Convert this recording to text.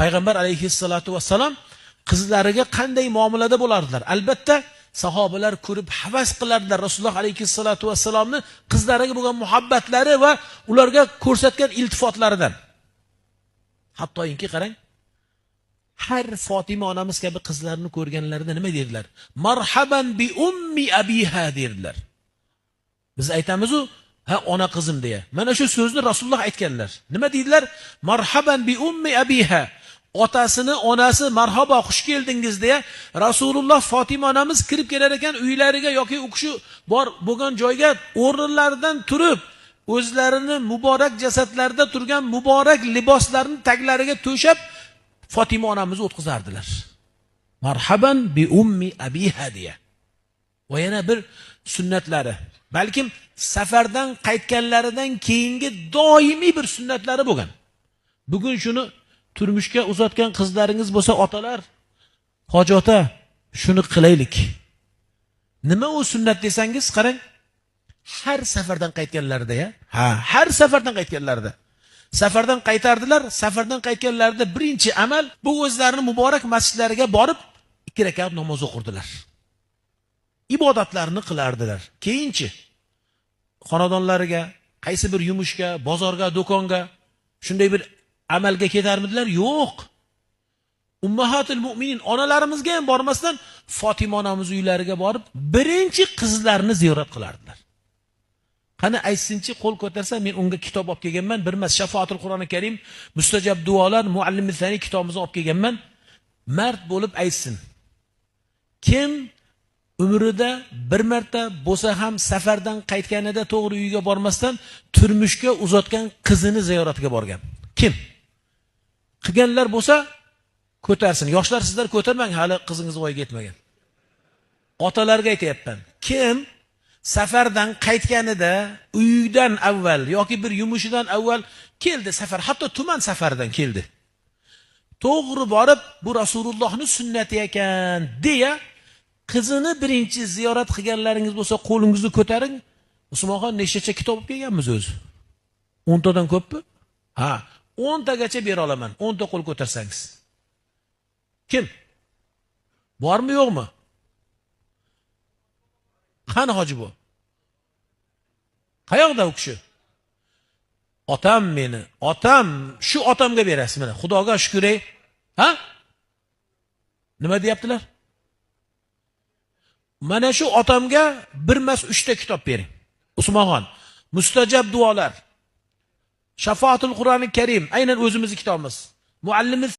payg'ambar alayhissalatu vassalom qizlariga qanday muomalada bo'lardilar? Albatta, sahobalar ko'rib havas qilardilar Rasululloh alayhissalatu vassalomni qizlariga bo'lgan muhabbatlari va ularga ko'rsatgan iltifotlaridan. Hattoki qarang, har Fatima onamiz kabi qizlarini ko'rganlarida nima dedilar? Marhaban bi ummi abiha dedilar. Biz aytamiz-ku, ha ona qizim deya. Mana shu so'zni Rasululloh aytganlar. Nima dedilar? Marhaban bi ummi abiha. Otasini, onasi marhaba, xush keldingiz deya Rasululloh Fatima onamiz kirib kelar ekan uylariga yoki u kishi bor bo'lgan joyga o'rinlaridan turib, o'zlarini muborak jasadlarida turgan muborak liboslarni taglariga to'shab Fatima onamizni o'tkazardilar. Marhaban bi ummi abiha deya. Va yana bir sunnatlari, balkim safardan qaytganlaridan keyingi doimiy bir sunnatlari bo'lgan. Bugun shuni turmushga uzatgan qizlaringiz bo'lsa, otalar, hoji ota, shuni qilaylik. Nima u sunnat desangiz, qarang, har safardan qaytganlarida har safardan qaytganlarida. Safardan qaytardilar, safardan qaytganlarida birinchi amal bu o'zlarining muborak masjidlariga borib 2 rakat namoz o'qirdilar. Ibodatlarini qilardilar. Keyinchi xonadonlariga, qaysi bir yumushga, bozorga, do'konga shunday bir amalga ketarmidilar? Yo'q. Ummahatul mu'minin onalarimizga ham bormasdan Fatima onamiz uylariga borib birinchi qizlarini ziyorat qilardilar. Qani aytsinchi, qo'l ko'tarsa, men unga kitob olib kelganman. Bir mas Shafoatul Qur'oni Karim, Mustajab duolar, Muallimul Thani kitobimizni olib kelganman. Mard bo'lib aytsin. Kim umrida bir marta bo'lsa ham safardan qaytganida to'g'ri uyiga bormasdan turmushga uzatgan qizini ziyoratiga borgan? Kim? Qilganlar bo'lsa ko'tarsin. Yoshlar, sizlar ko'tarmang, hali qizingiz voyaga yetmagan. Otalarga aytayapman. Kim safardan qaytganida uyidan avval yoki bir yumushidan avval keldi, safar, hatto tuman safaridan keldi. To'g'ri borib, bu Rasulullohning sunnati ekan deya qizini birinchi ziyorat qilganlaringiz bo'lsa, qo'lingizni ko'taring. Usmonxon nechtacha kitob olib kelganmiz o'zi? 10 tadan ko'pmi? Ha, 10 tagacha bera olaman. 10 ta qo'l ko'tarsangiz. Kim? Bormi, yo'qmi? Qani hoji bu? Qayoqda u kishi? Otam meni, otam, shu otamga berasiz mana. Xudoga shukr. Ha? Nima deyaptilar? Mana shu otamga bir mas 3 ta kitob bering. Usmonxon, Mustajab duolar, Shafoatul Qur'oni Karim, aynan o'zimizning kitobimiz. Muallimul